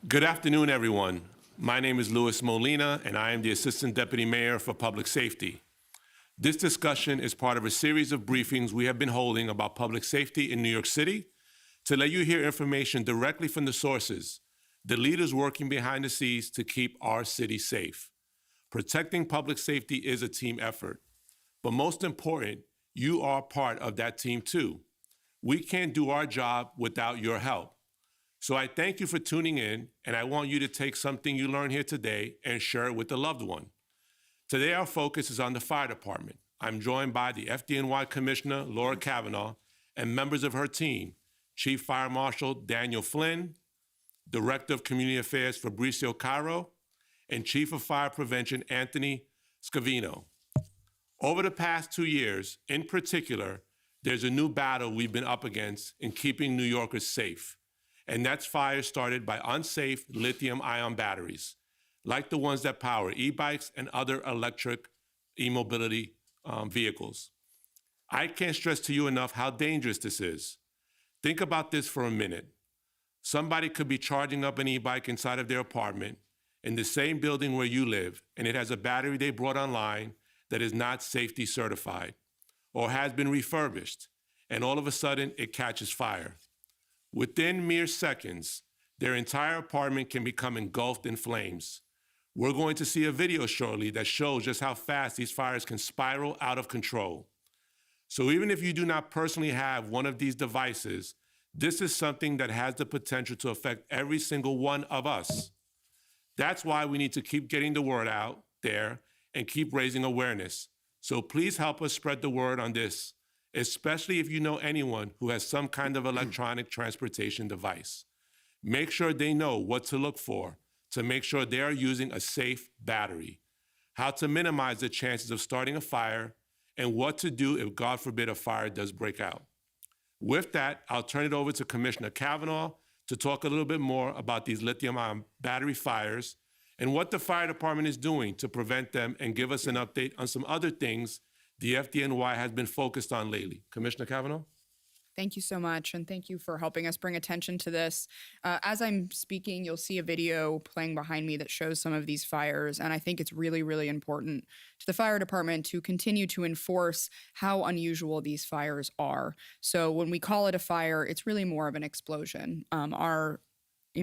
Good afternoon, everyone. My name is Molina, and I am the Assistant Deputy Mayor for Public Safety. This discussion is part of a series of briefings we have been holding about public safety in New York City to let you hear information directly from the sources, the leaders working behind the scenes to keep our city safe. Protecting public safety is a team effort, but most important, you are part of that team too. We can't do our job without your help. So I thank you for tuning in, and I want you to take something you learned here today and share it with a loved one. Today, our focus is on the fire department. I'm joined by the FDNY Commissioner, Laura Kavanagh, and members of her team, Chief Fire Marshal Daniel Flynn, Director of Community Affairs Fabrizio Caro, and Chief of Fire Prevention Anthony Scavino. Over the past 2 years, in particular, there's a new battle we've been up against in keeping New Yorkers safe. And that's fires started by unsafe lithium-ion batteries, like the ones that power e-bikes and other electric e-mobility vehicles. I can't stress to you enough how dangerous this is. Think about this for a minute. Somebody could be charging up an e-bike inside of their apartment in the same building where you live, and it has a battery they brought online that is not safety certified or has been refurbished, and all of a sudden it catches fire. Within mere seconds, their entire apartment can become engulfed in flames. We're going to see a video shortly that shows just how fast these fires can spiral out of control. So even if you do not personally have one of these devices, this is something that has the potential to affect every single one of us. That's why we need to keep getting the word out there and keep raising awareness. So please help us spread the word on this, especially if you know anyone who has some kind of electronic transportation device. Make sure they know what to look for to make sure they are using a safe battery, how to minimize the chances of starting a fire, and what to do if, God forbid, a fire does break out. With that, I'll turn it over to Commissioner Kavanagh to talk a little bit more about these lithium-ion battery fires and what the fire department is doing to prevent them, and give us an update on some other things the FDNY has been focused on lately. Commissioner Kavanagh? Thank you so much, and thank you for helping us bring attention to this. As I'm speaking, you'll see a video playing behind me that shows some of these fires, and I think it's really, really important to the fire department to continue to enforce how unusual these fires are. So when we call it a fire, it's really more of an explosion. Our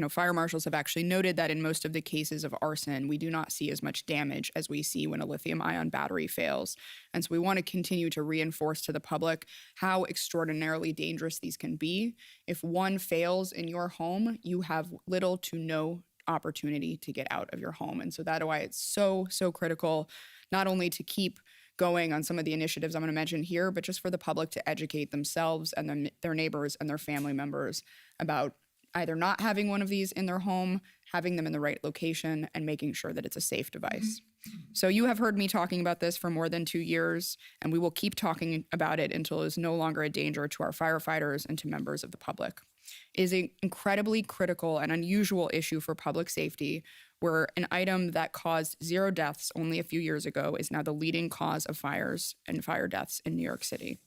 fire marshals have actually noted that in most of the cases of arson, we do not see as much damage as we see when a lithium-ion battery fails. And so we want to continue to reinforce to the public how extraordinarily dangerous these can be. If one fails in your home, you have little to no opportunity to get out of your home. And so that's why it's so, so critical, not only to keep going on some of the initiatives I'm going to mention here, but just for the public to educate themselves and their neighbors and their family members about either not having one of these in their home, having them in the right location, and making sure that it's a safe device. So you have heard me talking about this for more than 2 years, and we will keep talking about it until it is no longer a danger to our firefighters and to members of the public. It is an incredibly critical and unusual issue for public safety, where an item that caused 0 deaths only a few years ago is now the leading cause of fires and fire deaths in New York City.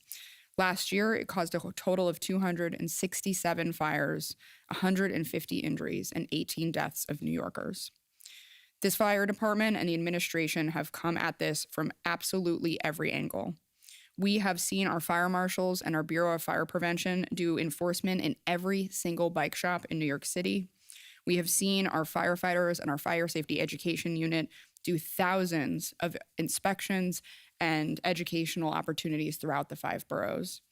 Last year, it caused a total of 267 fires, 150 injuries, and 18 deaths of New Yorkers. This fire department and the administration have come at this from absolutely every angle. We have seen our fire marshals and our Bureau of Fire Prevention do enforcement in every single bike shop in New York City. We have seen our firefighters and our fire safety education unit do thousands of inspections and educational opportunities throughout the 5 boroughs.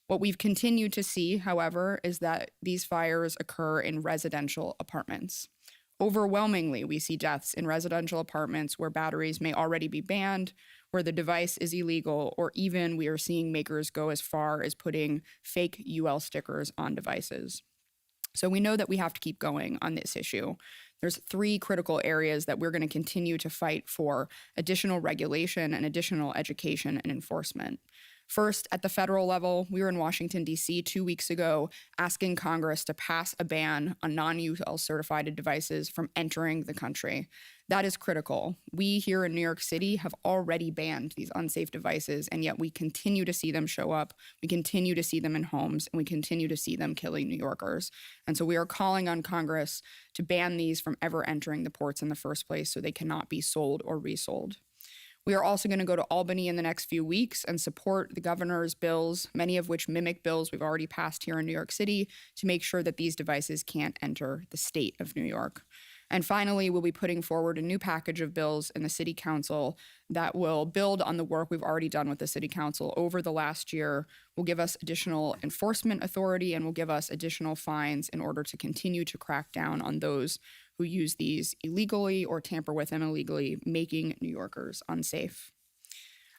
What we've continued to see, however, is that these fires occur in residential apartments. Overwhelmingly, we see deaths in residential apartments where batteries may already be banned, where the device is illegal, or even we are seeing makers go as far as putting fake UL stickers on devices. So we know that we have to keep going on this issue. There's 3 critical areas that we're going to continue to fight for: additional regulation and additional education and enforcement. First, at the federal level, we were in Washington, D.C. 2 weeks ago asking Congress to pass a ban on non-UL certified devices from entering the country. That is critical. We here in New York City have already banned these unsafe devices, and yet we continue to see them show up. We continue to see them in homes, and we continue to see them killing New Yorkers. And so we are calling on Congress to ban these from ever entering the ports in the first place so they cannot be sold or resold. We are also going to go to Albany in the next few weeks and support the governor's bills, many of which mimic bills we've already passed here in New York City, to make sure that these devices can't enter the state of New York. And finally, we'll be putting forward a new package of bills in the City Council that will build on the work we've already done with the City Council over the last year, will give us additional enforcement authority, and will give us additional fines in order to continue to crack down on those who use these illegally or tamper with them illegally, making New Yorkers unsafe.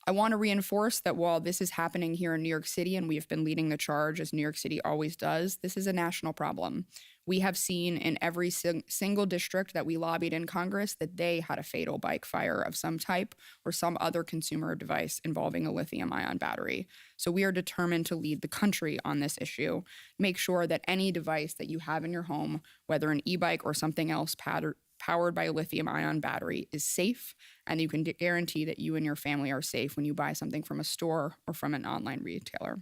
I want to reinforce that while this is happening here in New York City and we have been leading the charge, as New York City always does, this is a national problem. We have seen in every single district that we lobbied in Congress that they had a fatal bike fire of some type or some other consumer device involving a lithium-ion battery. So we are determined to lead the country on this issue. Make sure that any device that you have in your home, whether an e-bike or something else powered by a lithium-ion battery, is safe, and you can guarantee that you and your family are safe when you buy something from a store or from an online retailer.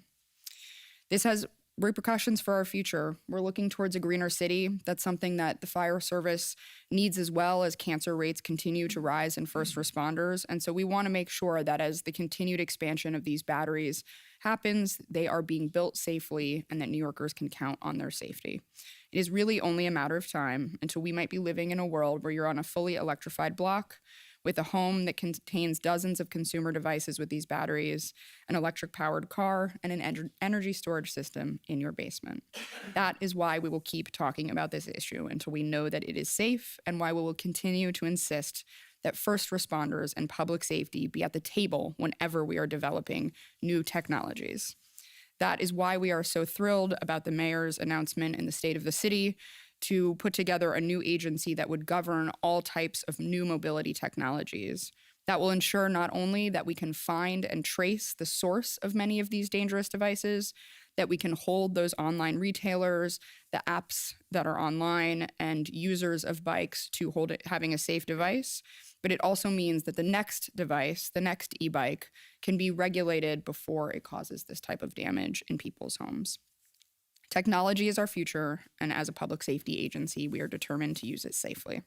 This has repercussions for our future. We're looking towards a greener city. That's something that the fire service needs, as well as cancer rates continue to rise in first responders. And so we want to make sure that as the continued expansion of these batteries happens, they are being built safely and that New Yorkers can count on their safety. It is really only a matter of time until we might be living in a world where you're on a fully electrified block with a home that contains dozens of consumer devices with these batteries, an electric-powered car, and an energy storage system in your basement. That is why we will keep talking about this issue until we know that it is safe, and why we will continue to insist that first responders and public safety be at the table whenever we are developing new technologies. That is why we are so thrilled about the mayor's announcement in the state of the city to put together a new agency that would govern all types of new mobility technologies. That will ensure not only that we can find and trace the source of many of these dangerous devices, that we can hold those online retailers, the apps that are online, and users of bikes to hold it, having a safe device, but it also means that the next device, the next e-bike, can be regulated before it causes this type of damage in people's homes. Technology is our future, and as a public safety agency, we are determined to use it safely.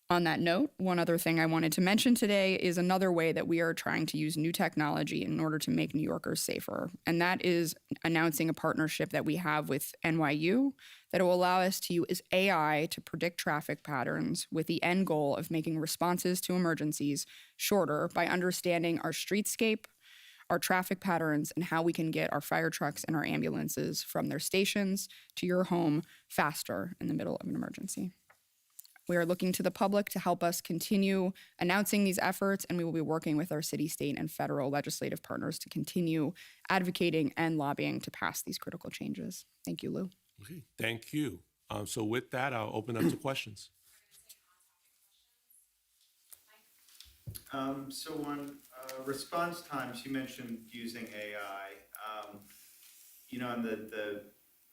On that note, one other thing I wanted to mention today is another way that we are trying to use new technology in order to make New Yorkers safer, and that is announcing a partnership that we have with NYU that will allow us to use AI to predict traffic patterns with the end goal of making responses to emergencies shorter by understanding our streetscape, our traffic patterns, and how we can get our fire trucks and our ambulances from their stations to your home faster in the middle of an emergency. We are looking to the public to help us continue announcing these efforts, and we will be working with our city, state, and federal legislative partners to continue advocating and lobbying to pass these critical changes. Thank you, Lou. Okay, thank you. So with that, I'll open up to questions. So on response times, you mentioned using AI. On the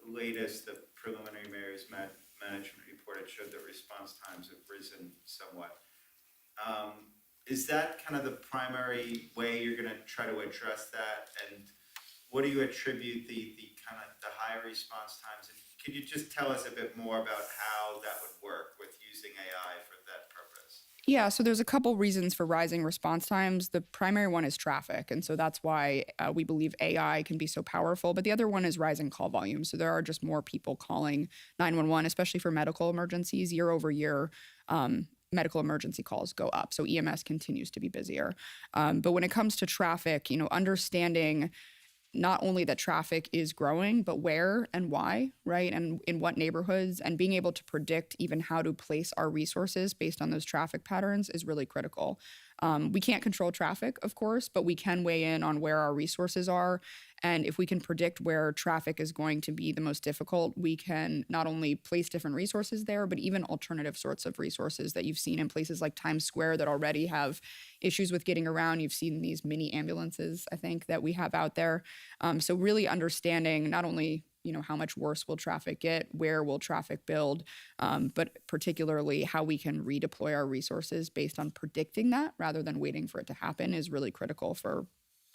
latest, the preliminary mayor's management report, it showed that response times have risen somewhat. Is that kind of the primary way you're going to try to address that? And what do you attribute the kind of the high response times? And could you just tell us a bit more about how that would work with using AI for that purpose? Yeah, so there's a couple reasons for rising response times. The primary one is traffic, and so that's why we believe AI can be so powerful. But the other one is rising call volume. So there are just more people calling 911, especially for medical emergencies. Year over year, medical emergency calls go up. So EMS continues to be busier. But when it comes to traffic, understanding not only that traffic is growing, but where and why, right? And in what neighborhoods, and being able to predict even how to place our resources based on those traffic patterns is really critical. We can't control traffic, of course, but we can weigh in on where our resources are. And if we can predict where traffic is going to be the most difficult, we can not only place different resources there, but even alternative sorts of resources that you've seen in places like Times Square that already have issues with getting around. You've seen these mini ambulances, I think, that we have out there. So really understanding not only how much worse will traffic get, where will traffic build, but particularly how we can redeploy our resources based on predicting that rather than waiting for it to happen is really critical for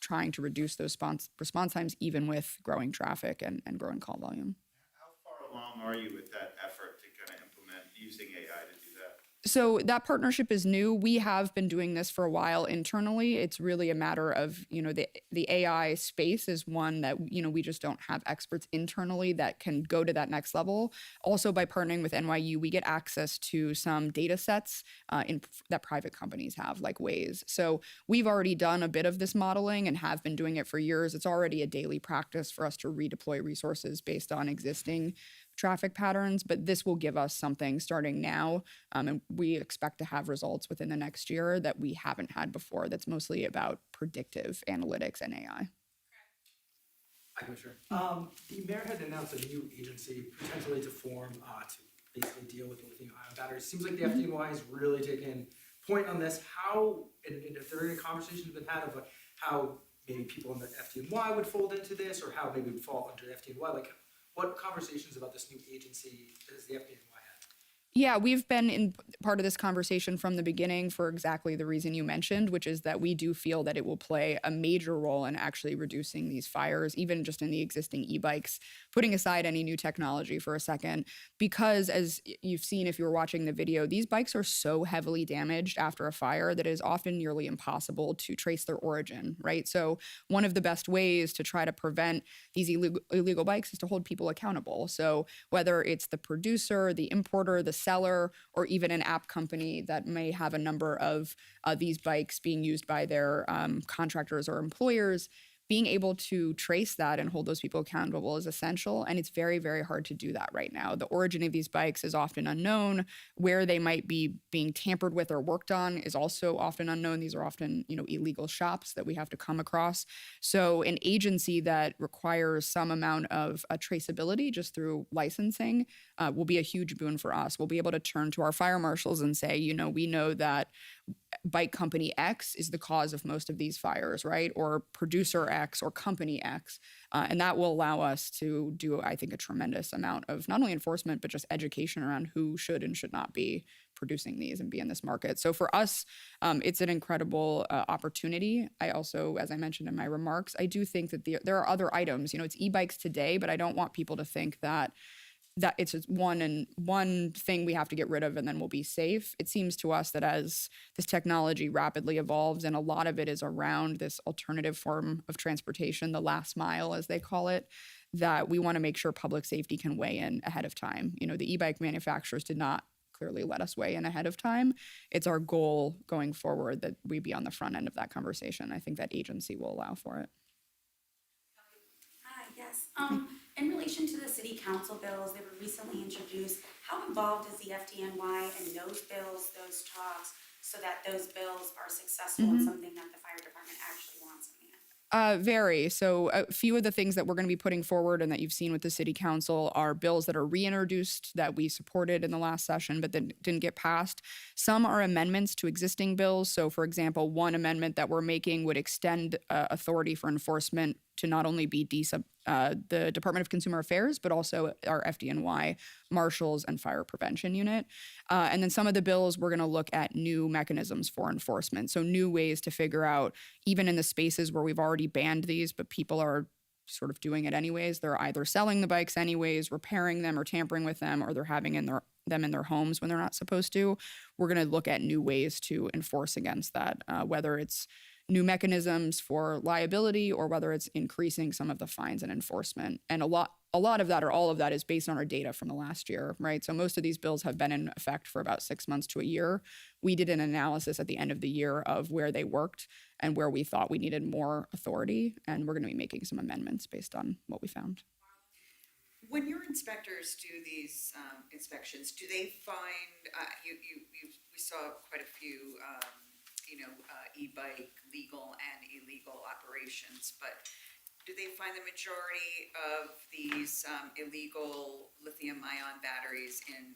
trying to reduce those response times, even with growing traffic and growing call volume. How far along are you with that effort to kind of implement using AI to do that? So that partnership is new. We have been doing this for a while internally. It's really a matter of, the AI space is one that, we just don't have experts internally that can go to that next level. Also, by partnering with NYU, we get access to some data sets that private companies have, like Waze. So we've already done a bit of this modeling and have been doing it for years. It's already a daily practice for us to redeploy resources based on existing traffic patterns, but this will give us something starting now, and we expect to have results within the next year that we haven't had before. That's mostly about predictive analytics and AI. Hi, Commissioner. The mayor had announced a new agency potentially to form to basically deal with the lithium-ion batteries. Seems like the FDNY has really taken point on this. How, and if there are any conversations been had of how maybe people in the FDNY would fold into this, or how maybe would fall under the FDNY, what conversations about this new agency does the FDNY have? Yeah, we've been in part of this conversation from the beginning for exactly the reason you mentioned, which is that we do feel that it will play a major role in actually reducing these fires, even just in the existing e-bikes, putting aside any new technology for a second, because as you've seen if you were watching the video, these bikes are so heavily damaged after a fire that it is often nearly impossible to trace their origin, right? So one of the best ways to try to prevent these illegal bikes is to hold people accountable. So whether it's the producer, the importer, the seller, or even an app company that may have a number of these bikes being used by their contractors or employers, being able to trace that and hold those people accountable is essential. And it's very, very hard to do that right now. The origin of these bikes is often unknown. Where they might be being tampered with or worked on is also often unknown. These are often, illegal shops that we have to come across. So an agency that requires some amount of traceability just through licensing will be a huge boon for us. We'll be able to turn to our fire marshals and say, we know that bike company X is the cause of most of these fires, right? Or producer X or company X. And that will allow us to do, I think, a tremendous amount of not only enforcement, but just education around who should and should not be producing these and be in this market. So for us, it's an incredible opportunity. I also, as I mentioned in my remarks, I do think that there are other items. It's e-bikes today, but I don't want people to think that it's just one thing we have to get rid of and then we'll be safe. It seems to us that as this technology rapidly evolves, and a lot of it is around this alternative form of transportation, the last mile, as they call it, that we want to make sure public safety can weigh in ahead of time. The e-bike manufacturers did not clearly let us weigh in ahead of time. It's our goal going forward that we be on the front end of that conversation. I think that agency will allow for it. Hi, yes. In relation to the city council bills that were recently introduced, how involved is the FDNY in those bills, those talks, so that those bills are successful and something that the fire department actually wants in the end? Very. So a few of the things that we're going to be putting forward and that you've seen with the city council are bills that are reintroduced that we supported in the last session but then didn't get passed. Some are amendments to existing bills. So for example, one amendment that we're making would extend authority for enforcement to not only be the Department of Consumer Affairs, but also our FDNY marshals and fire prevention unit. And then some of the bills, we're going to look at new mechanisms for enforcement. So new ways to figure out, even in the spaces where we've already banned these, but people are sort of doing it anyways. They're either selling the bikes anyways, repairing them or tampering with them, or they're having them in their homes when they're not supposed to. We're going to look at new ways to enforce against that, whether it's new mechanisms for liability or whether it's increasing some of the fines and enforcement. And a lot of that or all of that is based on our data from the last year, right? So most of these bills have been in effect for about 6 months to a year. We did an analysis at the end of the year of where they worked and where we thought we needed more authority. And we're going to be making some amendments based on what we found. When your inspectors do these inspections, do they find, we saw quite a few, e-bike legal and illegal operations, but do they find the majority of these illegal lithium-ion batteries in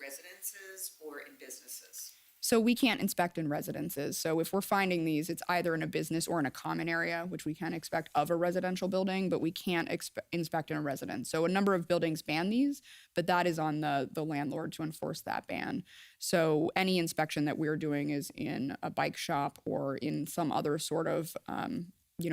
residences or in businesses? So we can't inspect in residences. So if we're finding these, it's either in a business or in a common area, which we can expect of a residential building, but we can't inspect in a residence. So a number of buildings ban these, but that is on the landlord to enforce that ban. So any inspection that we're doing is in a bike shop or in some other sort of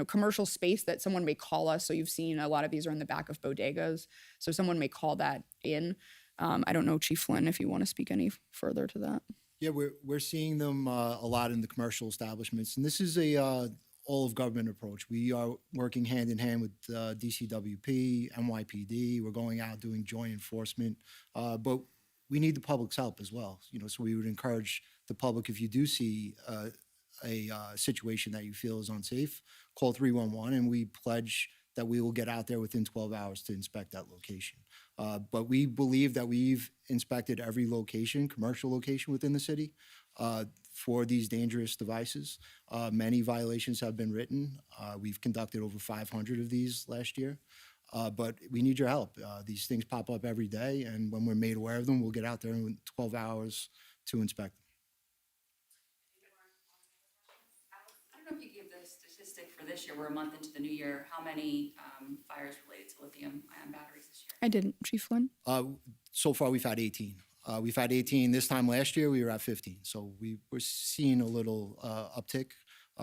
commercial space that someone may call us. So you've seen a lot of these are in the back of bodegas. So someone may call that in. I don't know, Chief Flynn, if you want to speak any further to that. Yeah, we're seeing them a lot in the commercial establishments, and this is a all of government approach. We are working hand in hand with DCWP, NYPD. We're going out doing joint enforcement, but we need the public's help as well. So we would encourage the public, if you do see a situation that you feel is unsafe, call 311, and we pledge that we will get out there within 12 hours to inspect that location. But we believe that we've inspected every location, commercial location within the city for these dangerous devices. Many violations have been written. We've conducted over 500 of these last year. But we need your help. These things pop up every day, and when we're made aware of them, we'll get out there in 12 hours to inspect them. I don't know if you gave the statistic for this year. We're a month into the new year. How many fires related to lithium-ion batteries this year? I didn't, Chief Flynn. So far, we've had 18. We've had 18 this time last year. We were at 15. So we're seeing a little uptick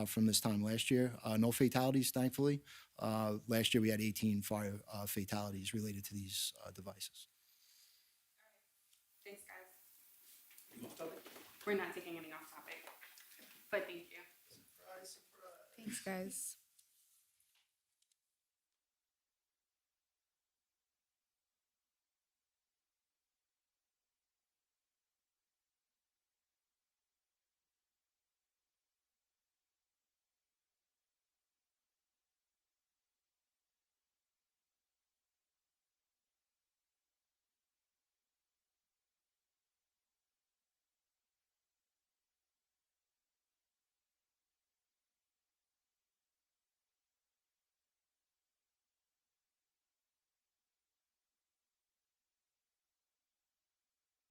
from this time last year. No fatalities, thankfully. Last year, we had 18 fire fatalities related to these devices. Thanks, guys. We're not taking any off topic, but thank you. Thanks, guys.